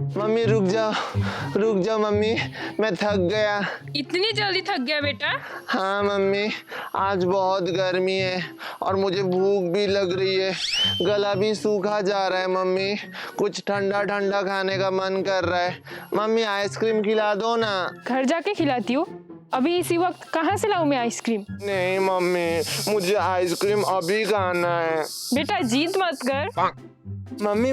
Mummy रुक जाओ mummy, मैं थक गया। इतनी जल्दी थक गया बेटा? हाँ मम्मी, आज बहुत गर्मी है और मुझे भूख भी लग रही है, गला भी सूखा जा रहा है मम्मी, कुछ ठंडा ठंडा खाने का मन कर रहा है। मम्मी आइसक्रीम खिला दो ना। घर जाके खिलाती हूँ, अभी इसी वक्त कहाँ से लाऊं मैं आइसक्रीम? नहीं मम्मी, मुझे आइसक्रीम अभी खाना है। बेटा जीद मत कर। मम्मी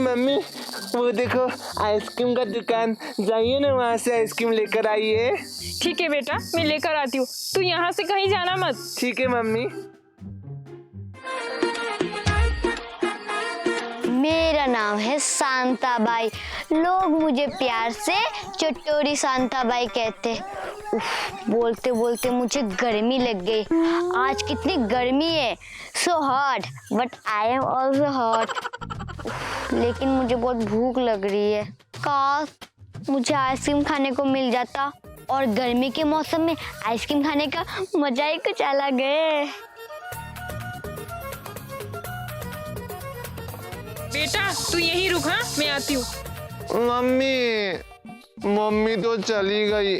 वो देखो आइसक्रीम का दुकान, जाइए ना वहाँ से आइसक्रीम लेकर आइए। ठीक है बेटा, मैं लेकर आती हूँ, तू यहाँ से कहीं जाना मत। ठीक है मम्मी। मेरा नाम है शांताबाई, लोग मुझे प्यार से चटोरी शांताबाई कहते। बोलते बोलते मुझे गर्मी लग गई। आज कितनी गर्मी है, so hot, but I am also hot. लेकिन मुझे बहुत भूख लग रही है, काश मुझे आइसक्रीम खाने को मिल जाता। और गर्मी के मौसम में आइसक्रीम खाने का मजा ही कुछ अलग है। बेटा तू यहीं रुक, हाँ मैं आती हूँ। मम्मी तो चली गई,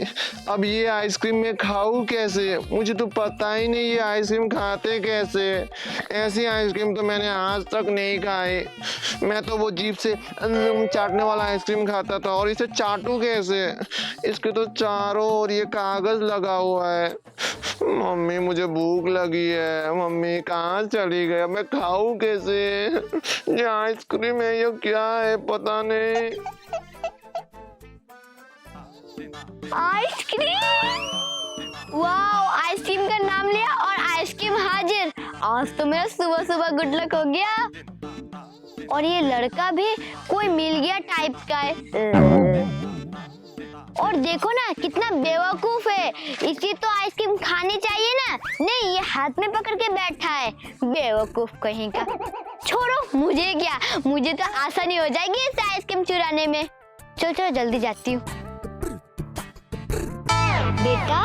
अब ये आइसक्रीम मैं खाऊं कैसे? मुझे तो पता ही नहीं ये आइसक्रीम खाते कैसे। ऐसी आइसक्रीम तो मैंने आज तक नहीं खाई। मैं तो वो जीभ से चाटने वाला आइसक्रीम खाता था, और इसे चाटूं कैसे? इसके तो चारों ओर ये कागज लगा हुआ है। मम्मी मुझे भूख लगी है, मम्मी कहाँ चली गई? मैं खाऊं कैसे? ये आइसक्रीम है ये क्या है पता नहीं। आइसक्रीम, वाओ, आइसक्रीम का नाम लिया और आइसक्रीम हाजिर। आज तो मेरा सुबह सुबह गुड लक हो गया। और ये लड़का भी कोई मिल गया टाइप का है। और देखो ना कितना बेवकूफ है, इसे तो आइसक्रीम खानी चाहिए ना, नहीं ये हाथ में पकड़ के बैठा है, बेवकूफ कहीं का। छोड़ो, मुझे क्या, मुझे तो आसानी हो जाएगी इस आइसक्रीम चुराने में। चलो जल्दी जाती हूँ। बेटा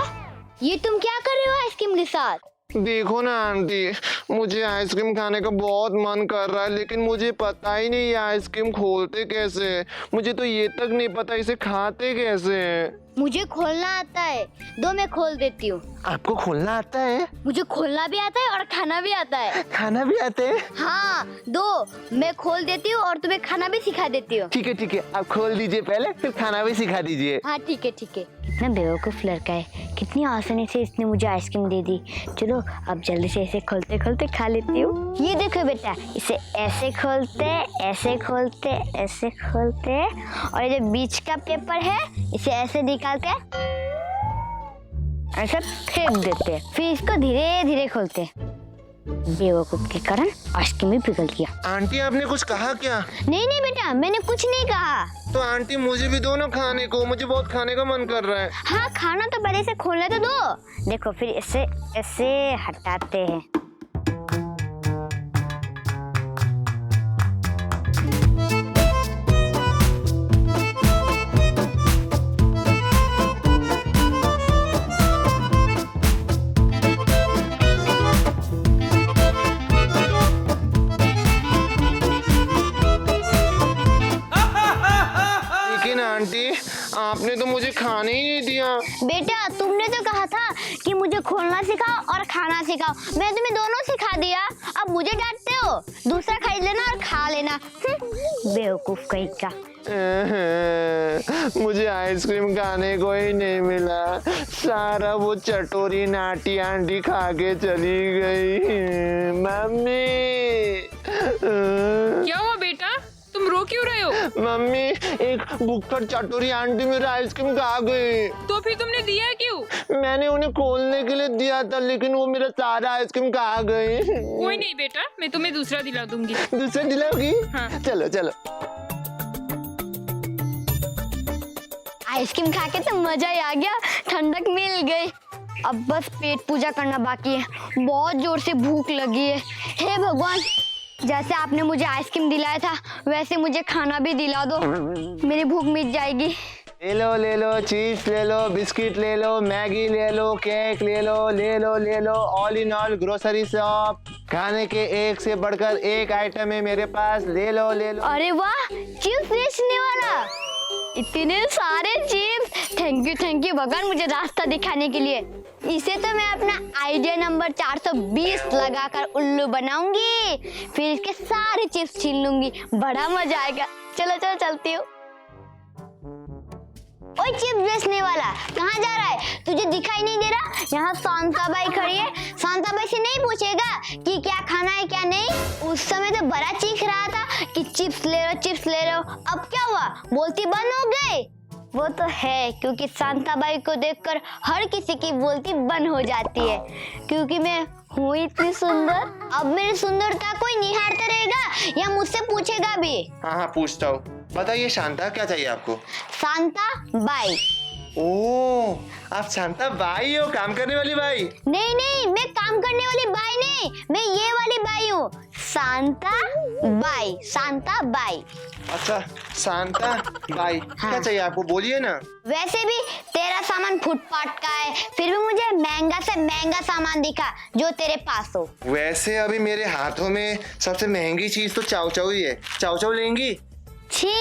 ये तुम क्या कर रहे हो आइसक्रीम के साथ? देखो ना आंटी, मुझे आइसक्रीम खाने का बहुत मन कर रहा है, लेकिन मुझे पता ही नहीं ये आइसक्रीम खोलते कैसे। मुझे तो ये तक नहीं पता इसे खाते कैसे। मुझे खोलना आता है, दो मैं खोल देती हूँ। आपको खोलना आता है? मुझे खोलना भी आता है और खाना भी आता है। खाना भी आता है? हाँ, दो मैं खोल देती हूँ और तुम्हें खाना भी सिखा देती हूँ। ठीक है, आप खोल दीजिए पहले, फिर खाना भी सिखा दीजिए। हाँ ठीक है। कितना बेवकूफ लड़का है, कितनी आसानी से इसने मुझे आइसक्रीम दे दी। चलो अब जल्दी से इसे खोलते खोलते खा लेती हूँ। ये देखो बेटा, इसे ऐसे खोलते, ऐसे खोलते, ऐसे खोलते, और ये जो बीच का पेपर है इसे ऐसे निकाल के ऐसे फेंक देते, फिर इसको धीरे धीरे खोलते। बेवकूफ के कारण आइसक्रीम भी पिघल गया। आंटी आपने कुछ कहा क्या? नहीं बेटा, मैंने कुछ नहीं कहा। तो आंटी मुझे भी दो ना खाने को, मुझे बहुत खाने का मन कर रहा है। हाँ खाना तो पहले से खोलने तो दो। देखो फिर इसे ऐसे हटाते हैं। आंटी आपने तो मुझे खाने ही नहीं दिया। बेटा तुमने तो कहा था कि मुझे खोलना सिखाओ और खाना सिखाओ, मैं तुम्हें दोनों सिखा दिया, अब मुझे डांटते हो। दूसरा खरीद लेना और खा लेना। बेवकूफ कहीं का। मुझे आइसक्रीम खाने को ही नहीं मिला, सारा वो चटोरी नाटी आंटी खा के चली गई। मम्मी क्या हुआ बेटा, तुम रो क्यों रहे हो? मम्मी एक भुक्कड़ चटोरी आंटी मेरा आइसक्रीम खा गई। तो फिर तुमने दिया क्यों? मैंने उन्हें खोलने के लिए दिया था, लेकिन वो मेरा सारा आइसक्रीम खा गई। कोई नहीं बेटा, मैं तुम्हें दूसरा दिला दूंगी। दूसरा दिलाओगी? हाँ। चलो। आइसक्रीम खा के तो मजा ही आ गया, ठंडक मिल गई। अब बस पेट पूजा करना बाकी है, बहुत जोर से भूख लगी है। हे भगवान, जैसे आपने मुझे आइसक्रीम दिलाया था वैसे मुझे खाना भी दिला दो, मेरी भूख मिट जाएगी। ले लो चीज ले लो, बिस्किट ले लो, मैगी ले लो, केक ले लो, all in all grocery shop. खाने के एक से बढ़कर एक आइटम है मेरे पास, ले लो। अरे वाह, चिप्स बेचने वाला। इतने सारे चिप्स। थैंक यू भगवान मुझे रास्ता दिखाने के लिए। इसे तो मैं अपना आइडिया नंबर 420 लगाकर उल्लू बनाऊंगी, फिर इसके सारे चिप्स छीन लूंगी, बड़ा मजा आएगा। चलो चलो चलती हूँ। ओए चिप्स बेचने वाला, कहाँ जा रहा है? तुझे दिखाई नहीं दे रहा? यहाँ शांताबाई खड़ी है। शांताबाई से नहीं पूछेगा कि क्या खाना है क्या नहीं? उस समय तो बड़ा चीख रहा था कि चिप्स ले लो चिप्स ले लो। अब क्या हुआ? बोलती बंद हो गई? वो तो है, क्योंकि शांताबाई को देखकर हर किसी की बोलती बंद हो जाती है, क्योंकि मैं हूँ इतनी सुंदर। अब मेरी सुंदरता कोई निहारता रहेगा या मुझसे पूछेगा भी? हाँ पूछता हूँ। बताइए शांता, क्या चाहिए आपको? शांताबाई। ओ, आप शांता बाई हो, काम करने वाली बाई? नहीं, मैं काम करने वाली बाई नहीं, मैं ये वाली बाई हूँ, शांताबाई। शांताबाई। अच्छा, शांता बाई। हाँ। क्या चाहिए आपको, बोलिए ना। वैसे भी तेरा सामान फुटपाथ का है, फिर भी मुझे महंगा से महंगा सामान दिखा जो तेरे पास हो। वैसे अभी मेरे हाथों में सबसे महंगी चीज तो चाव चाव ही है। चाव चाव लेंगी? छी,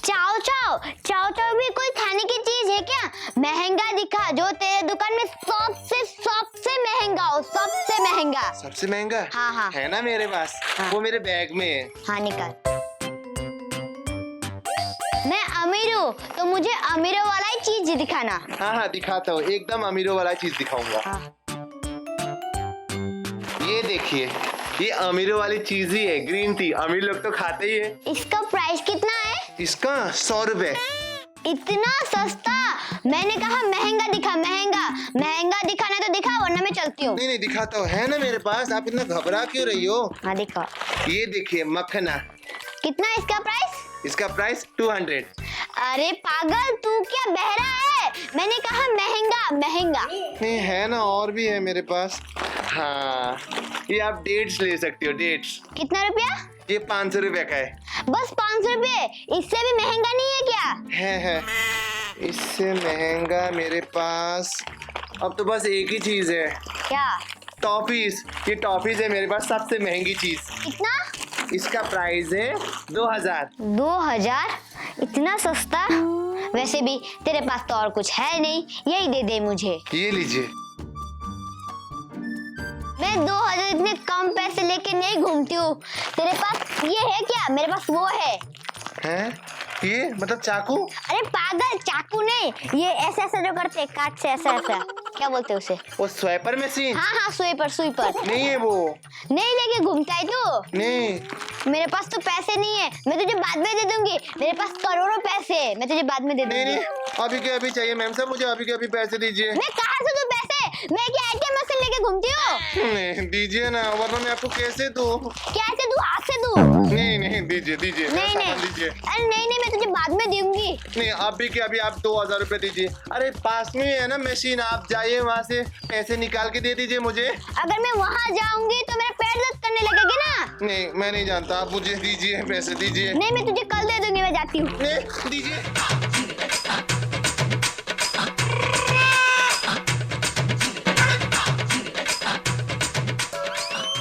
चाव चाव भी कोई खाने की चीज है क्या? महंगा दिखा जो तेरे दुकान में सबसे महंगा हो, सबसे महंगा। सबसे महंगा? हाँ। है ना मेरे पास। हाँ। वो मेरे बैग में है। हाँ निकाल। मैं अमीर हूँ तो मुझे अमीरों वाला ही चीज दिखाना। हाँ दिखाता हूँ, एकदम अमीरों वाला चीज दिखाऊंगा। हाँ। ये देखिए, ये अमीरों वाली चीज ही है, ग्रीन टी। अमीर लोग तो खाते ही है। इसका प्राइस कितना है? इसका 100 रुपए। इतना सस्ता? मैंने कहा महंगा दिखा, महंगा दिखाना तो दिखा, वरना मैं चलती हूँ। नहीं दिखाता हूँ, है ना मेरे पास। आप इतना घबरा क्यों रही हो? हाँ दिखा। ये देखिए मखना। कितना इसका प्राइस? इसका प्राइस 200। अरे पागल, तू क्या बहरा है? मैंने कहा महंगा। नहीं है ना, और भी है मेरे पास। हाँ, ये आप डेट्स ले सकती हो, डेट्स। कितना रुपया? ये 500 रुपए का है। बस 500 रुपए? इससे भी महंगा नहीं है क्या? है। इससे महंगा मेरे पास अब तो बस एक ही चीज है। क्या? टॉफीज। ये टॉफीज है मेरे पास, सबसे महंगी चीज। कितना? इसका प्राइस है 2000। 2000? इतना सस्ता? वैसे भी तेरे पास तो और कुछ है नहीं, यही दे दे मुझे। ये लीजिए। मैं 2000 इतने कम पैसे लेके नहीं घूमती हूँ। तेरे पास ये है क्या? मेरे पास वो है। हैं? ये मतलब चाकू? अरे पागल, चाकू नहीं, ये ऐसे जो करते हैं काट से, ऐसा क्या बोलते हैं उसे? वो स्वैपर मशीन? हाँ सुईपर। नहीं है वो। नहीं लेके घूमता है तू? नहीं। मेरे पास तो पैसे नहीं है, मैं तुझे बाद में दे दूंगी। मेरे पास करोड़ों पैसे है, मैं तुझे बाद में दे दूंगी। नहीं, अभी के अभी चाहिए मैम साहब, मुझे अभी के अभी पैसे दीजिए। मैं कहाँ से दूं पैसे? मैं क्या ATM मशीन लेके घूमती हूँ? नहीं दीजिए ना, वरना मैं आपको कैसे दूं? कैसे दूं? हाथ से दूं? नहीं दीजिए नहीं दीजिए। अरे नहीं मैं तुझे बाद में दूंगी। नहीं, अभी के अभी आप 2000 रुपए दीजिए। अरे पास में है ना मशीन, आप जाइए वहाँ से पैसे निकाल के दे दीजिए मुझे। अगर मैं वहाँ जाऊंगी तो मेरा पैर दर्द करने लगेगा ना। नहीं, मैं नहीं जानता, आप मुझे दीजिए, पैसे दीजिए। नहीं, मैं तुझे कल दे दूंगी, मैं जाती हूँ। दीजिए।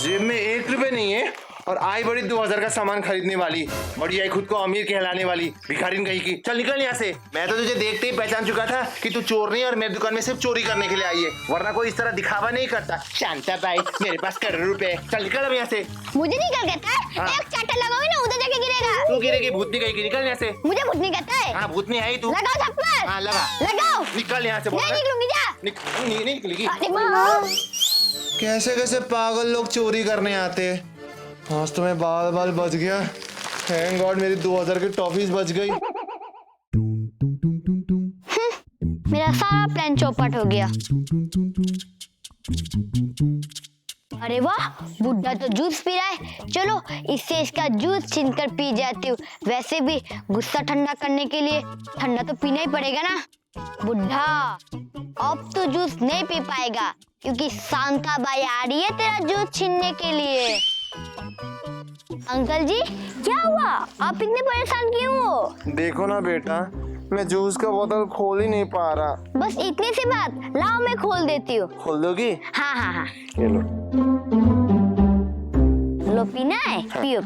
जेब में 1 रुपए नहीं है और आई बड़ी 2000 का सामान खरीदने वाली, बड़ी आई खुद को अमीर कहलाने वाली भिखारिन कहीं की। चल निकल यहाँ से। मैं तो तुझे देखते ही पहचान चुका था कि तू चोर नहीं और मेरी दुकान में सिर्फ चोरी करने के लिए आई है, वरना कोई इस तरह दिखावा नहीं करता। शांता बाई, मेरे पास करोड़ रुपए। चल निकल अब यहाँ से। मुझे नहीं कर कहता है? हाँ। एक चाटा लगाऊंगी ना, उधर जाके गिरेगा। तू गिरेगी, भूतनी कहीं की। निकल यहाँ से। मुझे भूतनी कहता है? हाँ भूतनी है ही तू। लगाओ थप्पड़। हाँ लगा। लगाओ। निकल यहाँ से। नहीं निकलूंगी, जा। नहीं निकलेगी। अरे माँ। कैसे पागल लोग चोरी करने आते हैं। आज तो मैं बाल बच गया। थैंक गॉड मेरी 2000 की टॉफीज बच गई। मेरा सारा प्लान चौपट हो गया। अरे वाह, बुड्ढा तो जूस पी रहा है। चलो इससे इसका जूस छीनकर पी जाती हूँ। वैसे भी गुस्सा ठंडा करने के लिए ठंडा तो पीना ही पड़ेगा ना। बुड्ढा अब तो जूस नहीं पी पाएगा, क्योंकि शांता बाई आ रही है तेरा जूस छीनने के लिए। अंकल जी, क्या हुआ? आप इतने परेशान क्यों हो? देखो ना बेटा, मैं जूस का बोतल खोल ही नहीं पा रहा। बस इतनी सी बात, लाओ मैं खोल देती हूँ। खोल दोगी? हाँ। ये लो। लो पीना है? हाँ। पियो।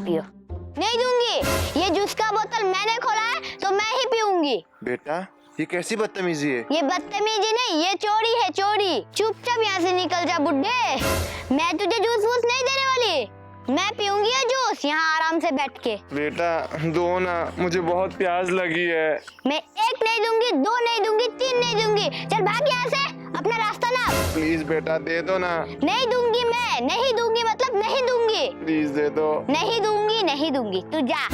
नहीं दूंगी, ये जूस का बोतल मैंने खोला है तो मैं ही पीऊंगी। दूंगी। बेटा ये कैसी बदतमीजी है? ये बदतमीजी नहीं, ये चोरी है, चोरी। चुपचाप यहाँ से निकल जा बुड्ढे। मैं तुझे जूस वूस नहीं देने वाली, मैं पीऊंगी ये जूस यहाँ आराम से बैठ के। बेटा दो ना, मुझे बहुत प्यास लगी है। मैं एक नहीं दूंगी, दो नहीं दूंगी, तीन नहीं दूंगी। चल भाग यहाँ से, अपना रास्ता ना। प्लीज बेटा दे दो ना। नहीं दूंगी, मैं नहीं दूंगी, मतलब नहीं दूंगी। प्लीज दे दो। नहीं दूंगी, नहीं दूंगी, तू जा।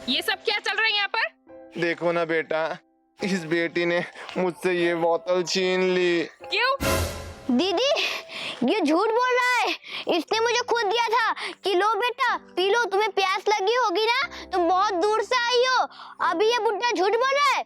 ये सब क्या चल रहा है यहाँ पर? देखो ना बेटा, इस बेटी ने मुझसे ये बोतल छीन ली। क्यों? दीदी ये झूठ बोल रहा है, इसने मुझे खुद दिया था कि लो बेटा पी लो, तुम्हें प्यास लगी होगी ना, तुम बहुत दूर से आई हो। अभी ये बुड्ढा झूठ बोल रहा है।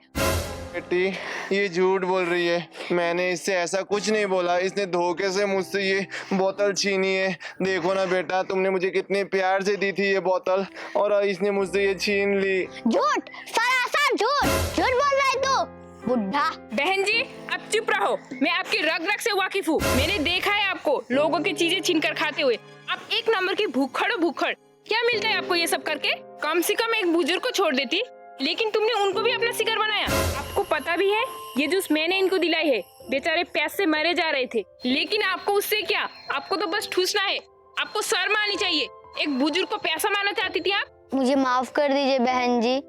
बेटी ये झूठ बोल रही है, मैंने इससे ऐसा कुछ नहीं बोला, इसने धोखे से मुझसे ये बोतल छीनी है। देखो ना बेटा, तुमने मुझे कितने प्यार से दी थी ये बोतल और इसने मुझसे ये छीन ली। झूठ, सरासर झूठ, झूठ बोल रहा है तू बुड्ढा। बहन जी अब चुप रहो, मैं आपकी रग रग से वाकिफ हूँ। मैंने देखा है आपको लोगों की चीजें छीन कर खाते हुए। आप एक नंबर की भूखड़ हो भूखड़। क्या मिलता है आपको ये सब करके? कम से कम एक बुजुर्ग को छोड़ देती, लेकिन तुमने उनको भी अपना शिकार बनाया। आपको पता भी है ये जूस मैंने इनको दिलाई है, बेचारे प्यास से मरे जा रहे थे, लेकिन आपको उससे क्या, आपको तो बस ठूसना है। आपको शर्म आनी चाहिए, एक बुजुर्ग को प्यासा मारना चाहती थी आप। मुझे माफ कर दीजिए बहन जी,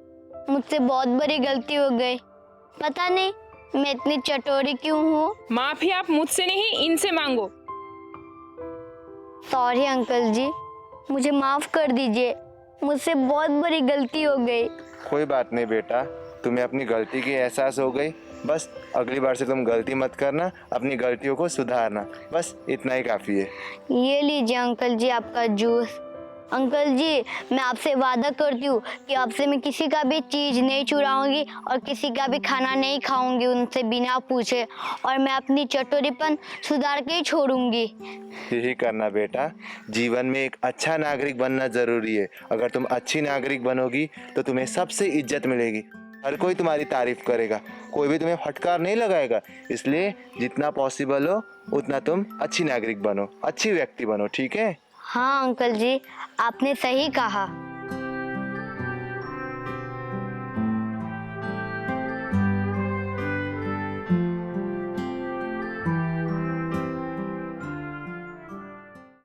मुझसे बहुत बड़ी गलती हो गई। पता नहीं मैं इतनी चटोरी क्यों हूँ। माफी आप मुझसे नहीं इनसे मांगो। सॉरी अंकल जी, मुझे माफ कर दीजिए, मुझसे बहुत बड़ी गलती हो गई। कोई बात नहीं बेटा, तुम्हें अपनी गलती की एहसास हो गई, बस अगली बार से तुम गलती मत करना, अपनी गलतियों को सुधारना, बस इतना ही काफी है। ये लीजिए अंकल जी आपका जूस। अंकल जी मैं आपसे वादा करती हूँ कि आपसे मैं किसी का भी चीज नहीं चुराऊंगी और किसी का भी खाना नहीं खाऊंगी उनसे बिना पूछे, और मैं अपनी चटोरीपन सुधार के ही छोड़ूंगी। यही करना बेटा, जीवन में एक अच्छा नागरिक बनना जरूरी है। अगर तुम अच्छी नागरिक बनोगी तो तुम्हें सबसे इज्जत मिलेगी, हर कोई तुम्हारी तारीफ करेगा, कोई भी तुम्हें फटकार नहीं लगाएगा। इसलिए जितना पॉसिबल हो उतना तुम अच्छी नागरिक बनो, अच्छी व्यक्ति बनो, ठीक है? हाँ अंकल जी आपने सही कहा।